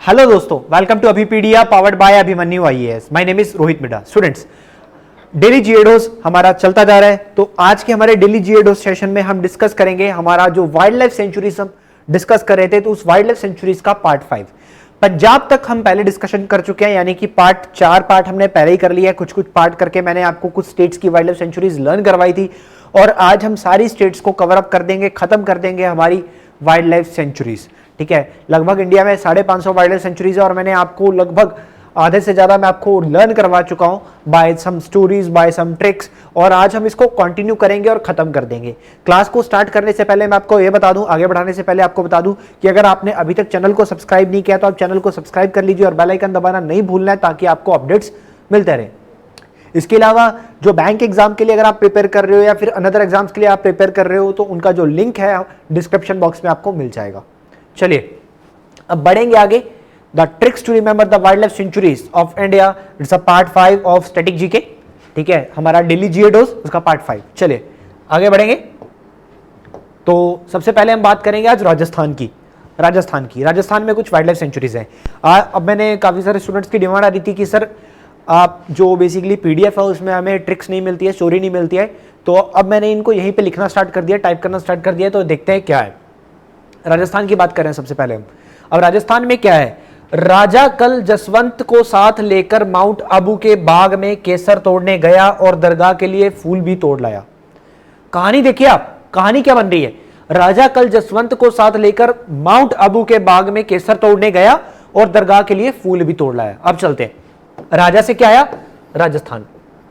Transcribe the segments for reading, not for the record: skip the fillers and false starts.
Hello दोस्तों, welcome to Abhipedia powered by Abhimanyu IAS. My name is Rohit Mida. Students, daily जीएडोस हमारा चलता जा रहा है। तो आज के हमारे डेली जीएडोस सेशन में हम डिस्कस करेंगे हमारा जो वाइल्ड लाइफ सेंचुरीज हम डिस्कस कर रहे थे, तो उस वाइल्ड लाइफ सेंचुरीज का पार्ट 5 पंजाब तक हम पहले डिस्कशन कर चुके हैं, यानी कि पार्ट 4 पार्ट हमने पहले ही कर लिया है। कुछ पार्ट करके मैंने आपको कुछ स्टेट्स की वाइल्ड लाइफ सेंचुरीज लर्न करवाई थी और आज हम सारी स्टेट्स को कवर अप कर देंगे, खत्म कर देंगे हमारी वाइल्ड लाइफ सेंचुरीज। ठीक है, लगभग इंडिया में 550 वाइल्ड लाइफ सेंचुरीज है और मैंने आपको लगभग आधे से ज्यादा मैं आपको लर्न करवा चुका हूं by some stories, by some tricks, और आज हम इसको कंटिन्यू करेंगे और खत्म कर देंगे। क्लास को स्टार्ट करने से पहले मैं आपको ये बता दूं, आगे बढ़ाने से पहले आपको बता दूं कि अगर आपने अभी तक चैनल को सब्सक्राइब नहीं किया तो आप चैनल को सब्सक्राइब कर लीजिए और बेल आइकन दबाना नहीं भूलना है ताकि आपको अपडेट्स मिलते रहे। इसके अलावा जो बैंक एग्जाम के लिए अगर आप प्रिपेयर कर रहे हो या फिर अनदर एग्जाम्स के लिए आप प्रिपेयर कर रहे हो तो उनका जो लिंक है डिस्क्रिप्शन बॉक्स में आपको मिल जाएगा। चलिए अब बढ़ेंगे आगे। The tricks to remember the wildlife sanctuaries of India, it's a part 5 of static GK. ठीक है, हमारा डेली जीएडोस उसका पार्ट 5। चलिए आगे बढ़ेंगे। तो सबसे पहले हम बात करेंगे आज राजस्थान की। राजस्थान में कुछ वाइल्ड लाइफ सेंचुरीज हैं। अब मैंने काफी सारे स्टूडेंट्स की डिमांड आ रही थी कि सर आप जो बेसिकली पीडीएफ है उसमें हमें ट्रिक्स नहीं मिलती है, स्टोरी नहीं मिलती है, तो अब मैंने इनको यहीं पे लिखना स्टार्ट कर दिया, टाइप करना स्टार्ट कर दिया। तो देखते हैं क्या है। राजस्थान की बात करें सबसे पहले हम। अब राजस्थान में क्या है, राजा कल जसवंत को साथ लेकर माउंट आबू के बाग में केसर तोड़ने गया और दरगाह के लिए फूल भी तोड़ लाया। कहानी देखिए आप, कहानी क्या बन रही है। राजा कल जसवंत को साथ लेकर माउंट आबू के बाग में केसर तोड़ने गया और दरगाह के लिए फूल भी तोड़ लाया। अब चलते हैं, राजा से क्या आया, राजस्थान।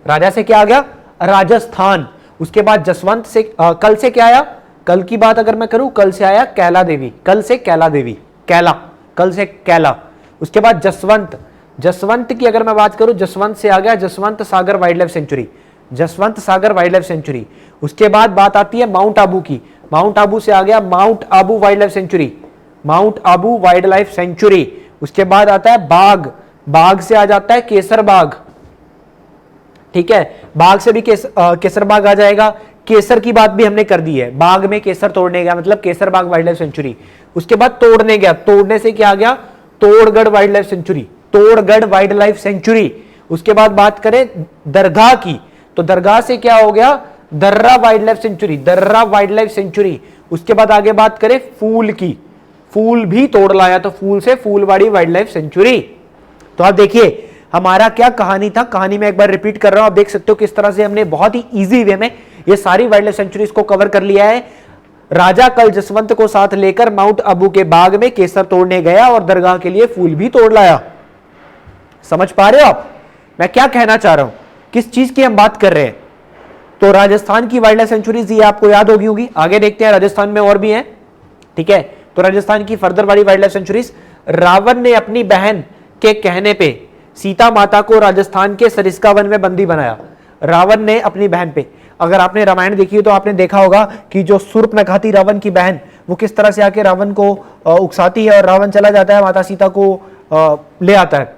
राजा से क्या आ गया, राजस्थान। उसके बाद जसवंत से कल से क्या आया, कल की बात अगर मैं करूं, कल से आया कैला देवी, कल से कैला देवी, कैला, कल से कैला। उसके बाद जसवंत, जसवंत की अगर मैं बात करूं, जसवंत से आ गया जसवंत सागर वाइल्ड लाइफ सेंचुरी, जसवंत सागर वाइल्ड लाइफ सेंचुरी। उसके बाद बात आती है माउंट आबू की, माउंट आबू से आ गया mount Abu wild life sanctuary, mount Abu wild life sanctuary. उसके बाद आता है बाग, बाग से आ जाता है केसर बाग। ठीक है, बाग से भी केसर बाग आ जाएगा। केसर की बात भी हमने कर दी है, बाग में केसर तोड़ने गया मतलब Kesar Bagh wildlife sanctuary. उसके बाद तोड़ने गया, तोड़ने से क्या आ गया, Todgarh wildlife sanctuary, Todgarh wildlife sanctuary. उसके बाद बात करें दरगाह की, तो दरगाह से क्या हो गया, दर्रा वाइल्ड लाइफ सेंचुरी, दर्रा वाइल्ड लाइफ सेंचुरी। उसके बाद आगे बात करें फूल की, फूल भी तोड़ लाया, तो फूल से फूलवाड़ी वाइल्ड लाइफ सेंचुरी। तो आप देखिए हमारा क्या कहानी था, कहानी में एक बार रिपीट कर रहा हूं, आप देख सकते हो किस तरह से हमने बहुत ही इजी वे में ये सारी वाइल्ड लाइफ सेंचुरीज को कवर कर लिया है। राजा कल जसवंत को साथ लेकर माउंट आबू के बाग में केसर तोड़ने गया और दरगाह के लिए फूल भी तोड़ लाया। समझ पा रहे हो आप मैं क्या कहना चाह रहा हूं, किस चीज की हम बात कर रहे हैं। तो राजस्थान की वाइल्ड लाइफ सेंचुरीज ये आपको याद होगी। आगे देखते हैं, राजस्थान में और भी हैं। ठीक है, तो राजस्थान की फर्दर वाली वाइल्ड लाइफ सेंचुरीज। रावण ने अपनी बहन के कहने पे सीता माता को राजस्थान के सरिस्का वन में बंदी बनाया। रावण ने अपनी बहन पे, अगर आपने रामायण देखी हो तो आपने देखा होगा कि जो शूर्पणखा थी रावण की बहन, वो किस तरह से आके रावण को उकसाती है और रावण चला जाता है, माता सीता को ले आता है,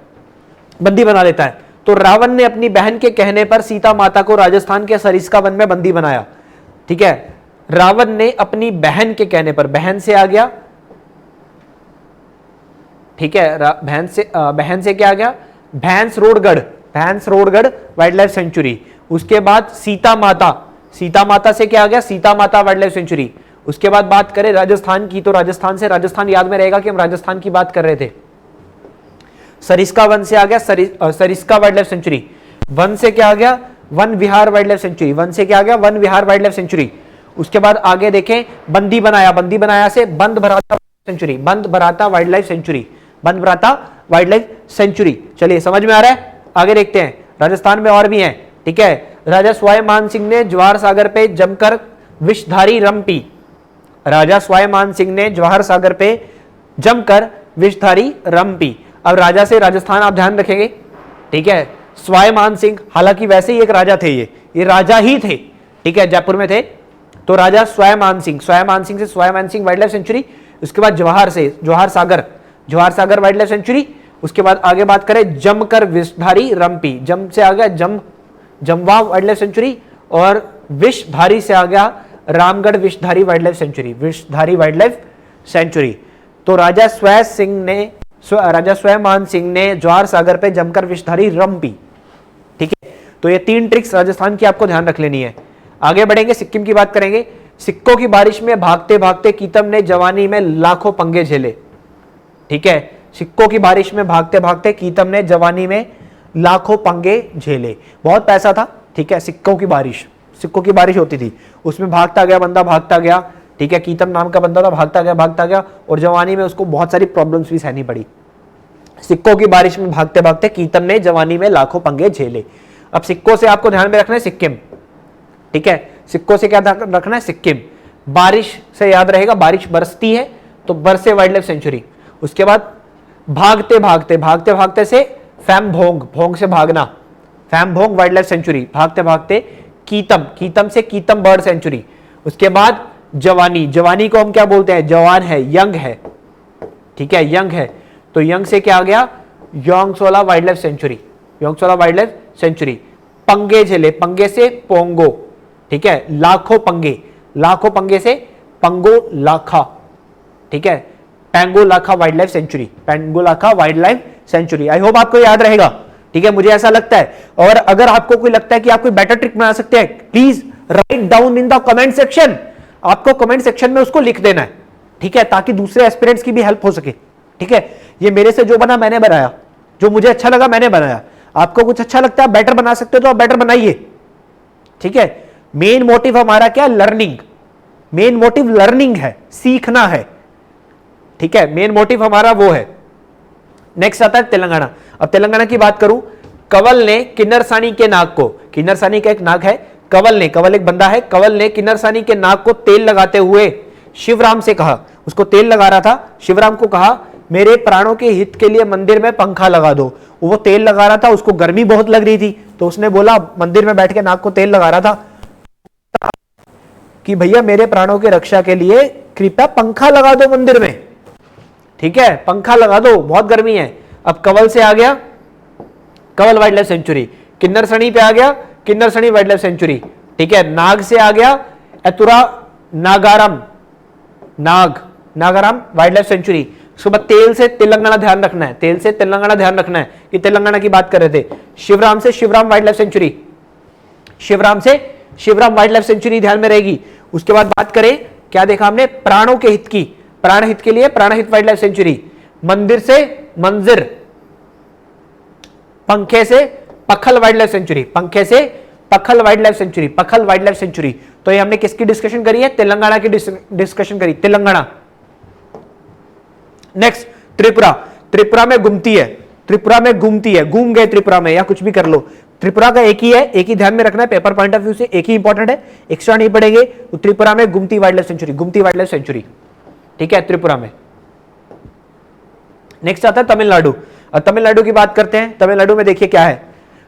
बंदी बना लेता है। तो रावण ने अपनी बहन के कहने पर सीता माता को राजस्थान के सरिस्का वन में बंदी बनाया। ठीक है, रावण ने अपनी बहन के कहने पर, बहन से आ गया, ठीक है, बहन से क्या आ गया, Bhainsrorgarh, Bhainsrorgarh wild life sanctuary. उसके बाद सीता माता, सीता माता से क्या आ गया, सीता माता वाइल्ड लाइफ सेंचुरी। उसके बाद बात करें राजस्थान की, तो राजस्थान से, राजस्थान याद में रहेगा कि हम राजस्थान की बात कर रहे थे। सरिस्का वन से आ गया Sariska wild life sanctuary. One से क्या आ गया, वन विहार वाइल्ड लाइफ सेंचुरी, वन से क्या आ गया, वन विहार वाइल्ड लाइफ सेंचुरी। उसके बाद आगे देखें, बंदी बनाया, बंदी बनाया से बंद भराता सेंचुरी, बंद भराता वाइल्ड लाइफ सेंचुरी, बंद भराता वाइल्ड लाइफ सेंचुरी। चलिए समझ में आ रहा है, आगे देखते हैं। राजस्थान में और भी हैं। ठीक है, राजा स्वाय मान सिंह ने जवाहर सागर पे जमकर विषधारी रम पी, राजा स्वाय मान सिंह ने जवाहर सागर पे जमकर विषधारी रम पी। अब राजा से राजस्थान आप ध्यान रखेंगे। ठीक है, स्वाय मान सिंह, हालांकि वैसे ही एक राजा थे, ये राजा ही थे। ठीक है, जयपुर में थे। तो राजा स्वाय मान सिंह, स्वाय मान सिंह से स्वाय मान सिंह वाइल्ड लाइफ सेंचुरी। उसके बाद जवाहर से Jawahar Sagar, Jawahar Sagar wild life sanctuary. उसके बाद आगे बात करें जमकर विषधारी रंपी, जम से आ गया जमवा वाइल्ड लाइफ सेंचुरी, और विषधारी से आ गया Ramgarh Vishdhari wild life sanctuary, Vishdhari wild life sanctuary. तो राजा राजा स्वयंमान सिंह ने ज्वार सागर पे जमकर विषधारी रम पी। ठीक है, तो ये 3 ट्रिक्स राजस्थान की आपको ध्यान रख लेनी है। आगे बढ़ेंगे, सिक्किम की बात करेंगे। सिक्कों की बारिश में भागते भागते कीतम ने जवानी में लाखों पंगे झेले। ठीक है, सिक्कों की बारिश में भागते भागते कीतम ने जवानी में लाखों पंगे झेले। बहुत पैसा था। ठीक है, सिक्कों की बारिश होती थी, उसमें भागता गया बंदा, भागता गया। ठीक है, कीतम नाम का बंदा था, भागता गया और जवानी में उसको बहुत सारी प्रॉब्लम्स भी सहनी पड़ी। सिक्कों की बारिश में भागते भागते कीतम ने जवानी में लाखों पंगे झेले। अब सिक्कों से आपको ध्यान में रखना है सिक्किम। ठीक है, सिक्कों से क्या रखना है, सिक्किम। बारिश से याद रहेगा, बारिश बरसती है तो बरसे वाइल्ड लाइफ सेंचुरी। उसके बाद भागते भागते से फैमभोंग, भोंग से भागना, फैमभोंग वाइल्ड लाइफ सेंचुरी। भागते भागते कीतम से कीतम बर्ड सेंचुरी। उसके बाद जवानी को हम क्या बोलते हैं, जवान है, यंग है। ठीक है, यंग है, तो यंग से क्या आ गया, Yongsola wildlife sanctuary, Yongsola wildlife sanctuary. पंगे झेले, पंगे से पोंगो। ठीक है, लाखों पंगे से पंगो लाखा। ठीक है, Pangolakha wildlife sanctuary, Pangolakha wildlife sanctuary. I hope आपको याद रहेगा। ठीक है, मुझे ऐसा लगता है। और अगर आपको कोई लगता है कि आप कोई बेटर ट्रिक बना सकते हैं, please write down in the comment section. आपको कमेंट सेक्शन में उसको लिख देना है। ठीक है, ताकि दूसरे एस्पिरेंट्स की भी हेल्प हो सके। ठीक है, ये मेरे से जो बना मैंने बनाया, जो मुझे अच्छा लगा मैंने बनाया। आपको कुछ अच्छा लगता है, बेटर बना सकते हो तो आप बेटर बनाइए। ठीक है, मेन मोटिव हमारा क्या, लर्निंग। मेन मोटिव लर्निंग है, सीखना है। ठीक है, मेन मोटिव हमारा वो है। नेक्स्ट आता है तेलंगाना। अब तेलंगाना की बात करूं, कंवल ने किन्नरसानी के नाक को, किन्नरसानी का एक नाक है, कंवल एक बंदा है, कंवल ने किन्नरसानी के नाक को तेल लगाते हुए शिवराम से कहा, उसको तेल लगा रहा था, शिवराम को कहा मेरे प्राणों के हित के लिए मंदिर में पंखा लगा दो। वो तेल लगा रहा था, उसको गर्मी बहुत लग रही थी, तो उसने बोला, मंदिर में बैठ के नाक को तेल लगा रहा था कि भैया मेरे प्राणों की रक्षा के लिए कृपया पंखा लगा दो मंदिर में। ठीक है, पंखा लगा दो, बहुत गर्मी है। अब कंवल से आ गया, कंवल वाइल्ड लाइफ सेंचुरी। किन्नरसनी पे आ गया, किन्नरसनी वाइल्ड लाइफ सेंचुरी। ठीक है, नाग से आ गया एतुरा नागारम, नागाराम वाइल्ड लाइफ सेंचुरी। उसके बाद तेल से तेलंगाना ध्यान रखना है, तेल से तेलंगाना ध्यान रखना है कि तेलंगाना की बात कर रहे थे। शिवराम से Shivaram wildlife sanctuary, Shivaram से शिवराम वाइल्ड लाइफ सेंचुरी ध्यान में रहेगी। उसके बाद बात करें, क्या देखा हमने, प्राणों के हित की, प्राण हित के लिए प्राणहित वाइल्ड लाइफ सेंचुरी। मंदिर से मंजिर, पंखे से पखल वाइल्ड लाइफ सेंचुरी, पंखे से Pakhal wildlife sanctuary, Pakhal wildlife sanctuary. तो ये हमने किसकी डिस्कशन करी है, तेलंगाना की डिस्कशन करी, तेलंगाना। नेक्स्ट त्रिपुरा, त्रिपुरा में घूमती है, त्रिपुरा में घूमती है, घूम गए त्रिपुरा में, या कुछ भी कर लो। त्रिपुरा का एक ही है, एक ही ध्यान में रखना है, पेपर पॉइंट ऑफ व्यू से एक ही इंपॉर्टेंट है, एक्स्ट्रा नहीं पढ़ेंगे। तो त्रिपुरा में घूमती वाइल्ड लाइफ सेंचुरी, घूमती वाइल्ड लाइफ सेंचुरी। ठीक है, त्रिपुरा में। नेक्स्ट आता है तमिलनाडु। और तमिलनाडु की बात करते हैं, तमिलनाडु में देखिए क्या है,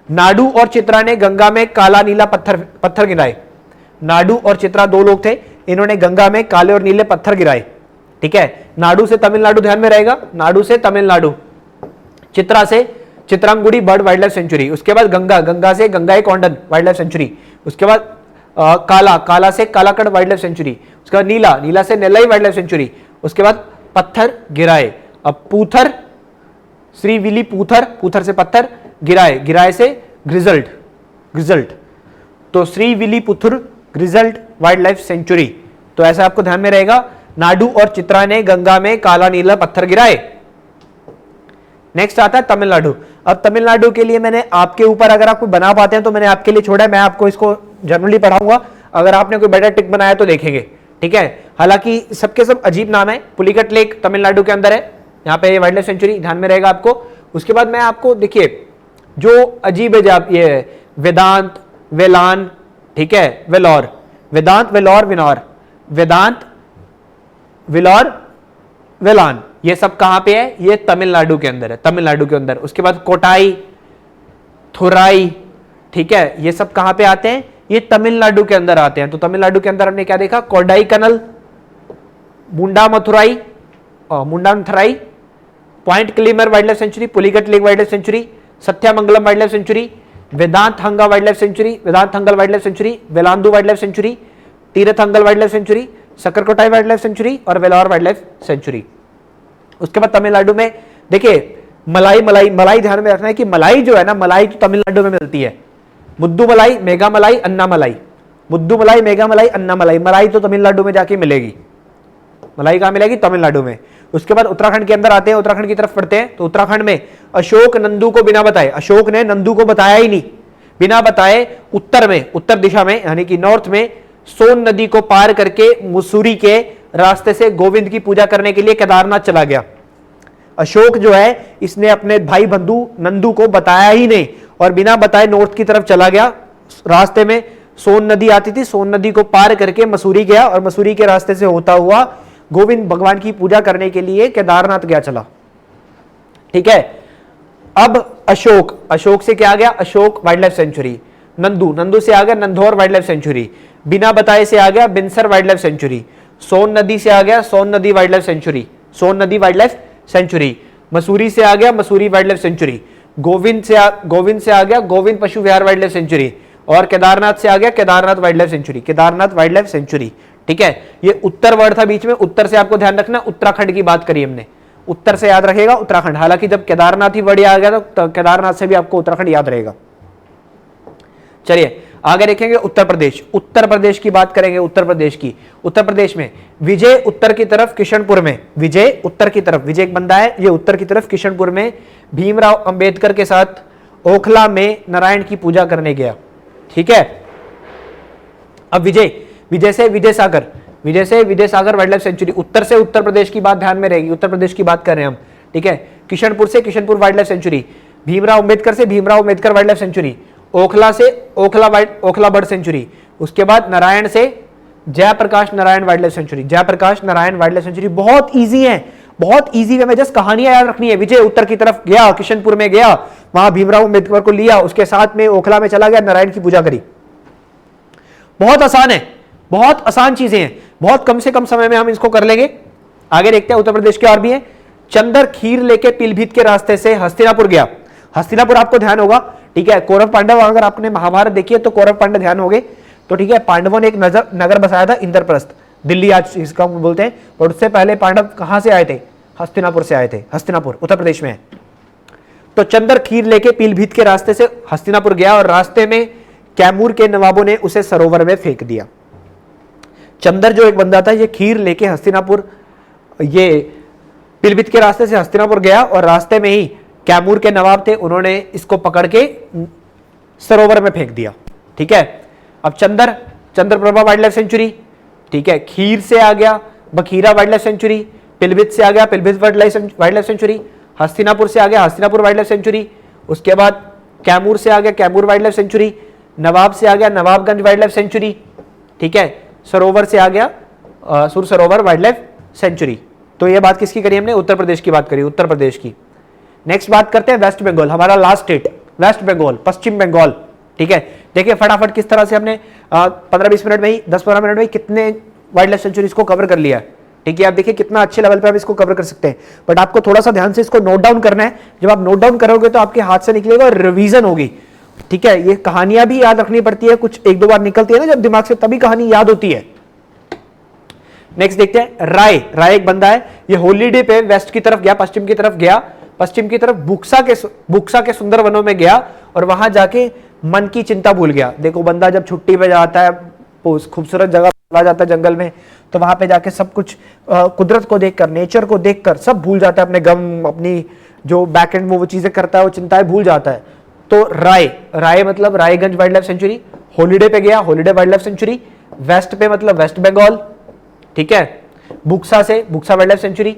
नाडू और चित्रा ने गंगा में काला नीला पत्थर गिराए। नाडू और चित्रा दो लोग थे, इन्होंने गंगा में काले और नीले पत्थर गिराए। ठीक है, नाडू से तमिलनाडु ध्यान में रहेगा, नाडू से तमिलनाडु। चित्रा से चित्रांगुड़ी बर्ड वाइल्ड लाइफ सेंचुरी। उसके बाद गंगा, गंगा से Gangai Condon wild life sanctuary. उसके बाद काला, काला से कालाकड़ वाइल्ड लाइफ सेंचुरी। उसके बाद नीला, नीला से नेल्लाई वाइल्ड लाइफ सेंचुरी। उसके बाद पत्थर गिराए। अब पूथर, श्री विली पूथर, पूथर से पत्थर, गिराए, गिराए से ग्रिजल्ट, ग्रिजल्ट। तो Srivilliputhur grizzled wildlife sanctuary. तो ऐसा आपको ध्यान में रहेगा, नाडू और चित्रा ने गंगा में काला नीला पत्थर गिराए। नेक्स्ट आता है तमिलनाडु। अब तमिलनाडु के लिए मैंने आपके ऊपर, अगर आप कोई बना पाते हैं तो मैंने आपके लिए छोड़ा है, मैं आपको इसको जनरली पढ़ाऊंगा, अगर आपने कोई बेटर टिक बनाया तो देखेंगे। ठीक है, हालांकि सबके सब अजीब नाम है। पुलिकट लेक तमिलनाडु के अंदर है, यहाँ पे वाइल्ड लाइफ सेंचुरी ध्यान में रहेगा आपको। उसके बाद मैं आपको देखिए जो अजीब है, ये वेदांत, वेलान, ठीक है, वेलौर, वेदांत, वेलौर, विनौर, वेदांत, विलौर, वेलान, ये सब कहां पे है, ये तमिलनाडु के अंदर है, तमिलनाडु के अंदर। उसके बाद कोटाई, थुराई, ठीक है, ये सब कहां पे आते हैं, ये तमिलनाडु के अंदर आते हैं। तो तमिलनाडु के अंदर हमने क्या देखा, Kodaikanal, Mundanthurai, Mundanthurai, Point Calimere wildlife sanctuary, Pulicat lake wildlife sanctuary, Sathyamangalam wildlife sanctuary, Vedanthangal wildlife sanctuary, Vedanthangal wildlife sanctuary, Vallanadu wildlife sanctuary, Theerthangal wildlife sanctuary, Sakkarakottai wildlife sanctuary और Vellore wild life sanctuary. उसके बाद तमिलनाडु में देखिए मलाई मलाई मलाई ध्यान में रखना है कि मलाई जो है ना, मलाई तो तमिलनाडु में मिलती है, मुद्दू मलाई, मेगा मलाई, अन्ना मलाई, मुद्दू मलाई, मेगा मलाई, अन्ना मलाई, मलाई तो तमिलनाडु में जाके मिलेगी। मलाई कहां मिलेगी? तमिलनाडु में। उसके बाद उत्तराखंड के अंदर आते हैं, उत्तराखंड की तरफ पढ़ते हैं, तो उत्तराखंड में अशोक नंदू को बिना बताए, अशोक ने नंदू को बताया ही नहीं, बिना बताए उत्तर में, उत्तर दिशा में यानी कि नॉर्थ में सोन नदी को पार करके मसूरी के रास्ते से गोविंद की पूजा करने के लिए केदारनाथ चला गया। अशोक जो है इसने अपने भाई बंधु नंदू को बताया ही नहीं और बिना बताए नॉर्थ की तरफ चला गया। रास्ते में सोन नदी आती थी, सोन नदी को पार करके मसूरी गया और मसूरी के रास्ते से होता हुआ गोविंद भगवान की पूजा करने के लिए केदारनाथ गया चला। ठीक है, अब अशोक, अशोक से क्या आ गया? Ashok wild life sanctuary. Nandu, Nandu से आ गया नंदौर वाइल्ड लाइफ सेंचुरी। बिना बताए से आ गया बिनसर वाइल्ड लाइफ सेंचुरी। सोन नदी से आ गया सोन नदी वाइल्ड लाइफ सेंचुरी, सोन नदी वाइल्ड लाइफ सेंचुरी। मसूरी से आ गया Mussoorie wild life sanctuary. Govind से आ गया गोविंद पशु विहार वाइल्ड लाइफ सेंचुरी। और केदारनाथ से आ गया Kedarnath wild life sanctuary, Kedarnath wild life sanctuary. ठीक है, ये उत्तर वर्ड था बीच में, उत्तर से आपको ध्यान रखना, उत्तराखंड की बात करी हमने, उत्तर से याद रखेगा उत्तराखंड। हालांकि जब केदारनाथ ही वर्ड आ गया तो केदारनाथ से भी आपको उत्तराखंड याद रहेगा। चलिए आगे देखेंगे उत्तर प्रदेश। उत्तर प्रदेश की बात करेंगे, उत्तर प्रदेश की। उत्तर प्रदेश में विजय उत्तर की तरफ किशनपुर में, विजय उत्तर की तरफ, विजय एक बंदा है, ये उत्तर की तरफ किशनपुर में भीमराव अंबेडकर के साथ ओखला में नारायण की पूजा करने गया। ठीक है, अब विजय, विजय से विजय सागर, विजय से विजय सागर वाइल्ड लाइफ सेंचुरी। उत्तर से उत्तर प्रदेश की बात ध्यान में रहेगी, उत्तर प्रदेश की बात कर रहे हैं हम। ठीक है, किशनपुर से Kishanpur wildlife sanctuary. Bhimrao Ambedkar से Bhimrao Ambedkar wildlife sanctuary. Okhla से ओखला बर्ड सेंचुरी। उसके बाद नारायण से Jayaprakash Narayan wildlife sanctuary, Jayaprakash Narayan wildlife sanctuary. बहुत इजी है, बहुत इजी वे में, जस्ट कहानियां याद रखनी है। विजय उत्तर की तरफ गया, किशनपुर में गया, वहां भीमराव अंबेडकर को लिया, उसके साथ में ओखला में चला गया, नारायण की पूजा करी। बहुत आसान है, बहुत आसान चीजें हैं, बहुत कम से कम समय में हम इसको कर लेंगे। आगे देखते हैं उत्तर प्रदेश के और भी है। चंदर खीर लेके पीलीभीत के रास्ते से हस्तिनापुर गया। हस्तिनापुर आपको ध्यान होगा। ठीक है, कौरव पांडव, अगर आपने महाभारत देखी है तो कौरव पांडव ध्यान होंगे। तो ठीक है, पांडवों ने एक नगर बसाया था इंद्रप्रस्थ, दिल्ली आज इसका बोलते हैं, और उससे पहले पांडव कहां से आए थे? हस्तिनापुर से आए थे। हस्तिनापुर उत्तर प्रदेश में है। तो चंदर खीर लेके पीलीभीत के रास्ते से हस्तिनापुर गया और रास्ते में कैमूर के नवाबों ने उसे सरोवर में फेंक दिया। चंदर जो एक बंदा था, ये खीर लेके हस्तिनापुर, ये पीलीभीत के रास्ते से हस्तिनापुर गया और रास्ते में ही कैमूर के नवाब थे, उन्होंने इसको पकड़ के सरोवर में फेंक दिया। ठीक है, अब चंद्रप्रभा वाइल्ड लाइफ सेंचुरी। ठीक है, खीर से आ गया Bakhira wild life sanctuary. Pilibhit से आ गया Pilibhit wild life sanctuary. Hastinapur से आ गया हस्तिनापुर वाइल्ड लाइफ सेंचुरी। उसके बाद कैमूर से आ गया कैमूर वाइल्ड लाइफ सेंचुरी। नवाब से आ गया नवाबगंज वाइल्ड लाइफ सेंचुरी। ठीक है, सरोवर से आ गया सुर सरोवर वाइल्ड लाइफ सेंचुरी। तो ये बात किसकी करी हमने? उत्तर प्रदेश की बात करी, उत्तर प्रदेश की। नेक्स्ट बात करते हैं वेस्ट बंगाल, हमारा लास्ट स्टेट वेस्ट बंगाल, पश्चिम बंगाल। ठीक है, देखिए फटाफट किस तरह से हमने 15-20 मिनट में ही, 10-15 मिनट में ही कितने वाइल्ड लाइफ सेंचुरीज को कवर कर लिया है। ठीक है, आप देखिए कितना अच्छे लेवल पे आप इसको कवर कर सकते हैं, बट आपको थोड़ा सा ध्यान से इसको नोट डाउन करना है। जब आप नोट डाउन करोगे तो आपके हाथ से निकलेगा और रिवीजन होगी। ठीक है, ये कहानियां भी याद रखनी पड़ती है, कुछ एक दो बार निकलती है ना जब दिमाग से, तभी कहानी याद होती है। नेक्स्ट देखते हैं राय। राय एक बंदा है, ये हॉलीडे पे वेस्ट की तरफ गया, पश्चिम की तरफ गया, पश्चिम की तरफ बुक्सा के सुंदर वनों में गया और वहां जाके मन की चिंता भूल गया। देखो बंदा जब छुट्टी पे जाता है, खूबसूरत जगह चला जाता है जंगल में, तो वहां पे जाके सब कुछ कुदरत को देखकर, नेचर को देखकर सब भूल जाता है, अपने गम, अपनी जो बैक एंड वो चीजें करता है, वो चिंताएं भूल जाता है। तो राय मतलब Raiganj wildlife sanctuary. Holiday पे गया, Haliday wildlife sanctuary. West पे मतलब वेस्ट बंगाल। ठीक है, बुक्सा से Buxa wildlife sanctuary.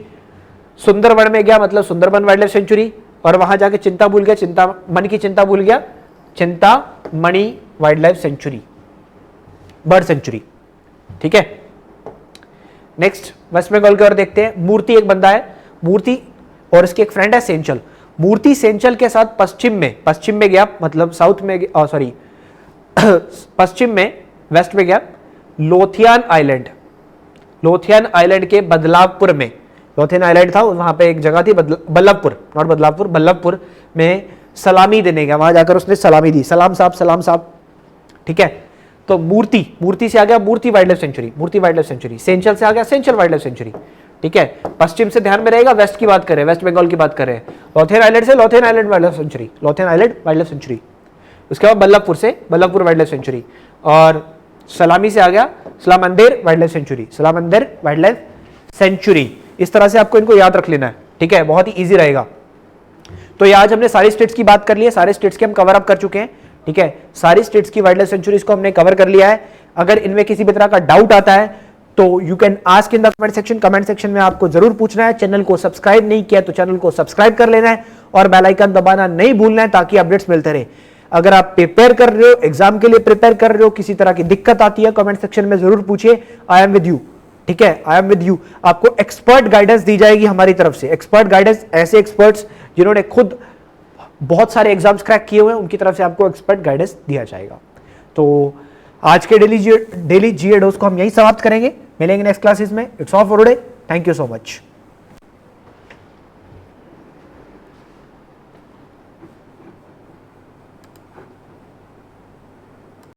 Sundarban में गया मतलब सुंदरबन वाइल्ड लाइफ सेंचुरी, और वहां जाके चिंता भूल गया, मन की चिंता भूल गया, Chintamani wild life sanctuary, bird sanctuary. ठीक है, नेक्स्ट वेस्ट बंगाल की ओर देखते हैं। मूर्ति एक बंदा है, मूर्ति और इसकी एक फ्रेंड है सेंचल। मूर्ति सेंचल के साथ पश्चिम में गया, मतलब साउथ में, सॉरी पश्चिम में, वेस्ट में गया लोथियान आइलैंड। लोथियान आइलैंड के बदलावपुर में, लोथियान आइलैंड था, वहां पे एक जगह थी बल्लभपुर, नॉट बदलावपुर, बल्लभपुर में सलामी देने गया, वहां जाकर उसने सलामी दी, सलाम साहब। ठीक है, तो मूर्ति से आ गया मूर्ति वाइल्ड लाइफ सेंचुरी, मूर्ति वाइल्ड लाइफ सेंचुरी। सेंचल से आ गया सेंचल वाइल्ड लाइफ सेंचुरी। ठीक है, पश्चिम से ध्यान में रहेगा, वेस्ट की बात करें, वेस्ट बंगाल की बात करें, लॉथेन आइलैंड से Lothian Island wildlife sanctuary, Lothian Island wildlife sanctuary. उसके बाद बल्लभपुर से बल्लभपुर वाइल्ड लाइफ सेंचुरी, और सलामी से आ गया salamander wildlife sanctuary, salamander wildlife sanctuary. इस तरह से आपको इनको याद रख लेना है, ठीक है, बहुत ही ईजी रहेगा। तो ये आज हमने सारी स्टेट्स की बात कर ली है, सारे स्टेट्स के हम कवर अप कर चुके हैं, ठीक है, सारी स्टेट्स की वाइल्ड लाइफ सेंचुरीज को हमने कवर कर लिया है। अगर इनमें किसी भी तरह का डाउट आता है तो you can ask in the comment section में आपको जरूर पूछना है। चैनल को सब्सक्राइब नहीं किया तो चैनल को सब्सक्राइब कर लेना है और बेल आइकन दबाना नहीं भूलना है ताकि अपडेट्स मिलते रहे। अगर आप प्रिपेयर कर रहे हो, एग्जाम के लिए प्रिपेयर कर रहे हो, किसी तरह की दिक्कत आती है कमेंट सेक्शन में जरूर पूछिए, आई एम विद यू, ठीक है, आई एम विद यू। आपको एक्सपर्ट गाइडेंस दी जाएगी हमारी तरफ से, एक्सपर्ट गाइडेंस, ऐसे एक्सपर्ट्स जिन्होंने खुद बहुत सारे एग्जाम्स क्रैक किए हुए हैं, उनकी तरफ से आपको एक्सपर्ट गाइडेंस दिया जाएगा। तो आज के डेली जीए डोज को हम यही समाप्त करेंगे, मिलेंगे नेक्स्ट क्लासेस में। It's all for today, thank you so much.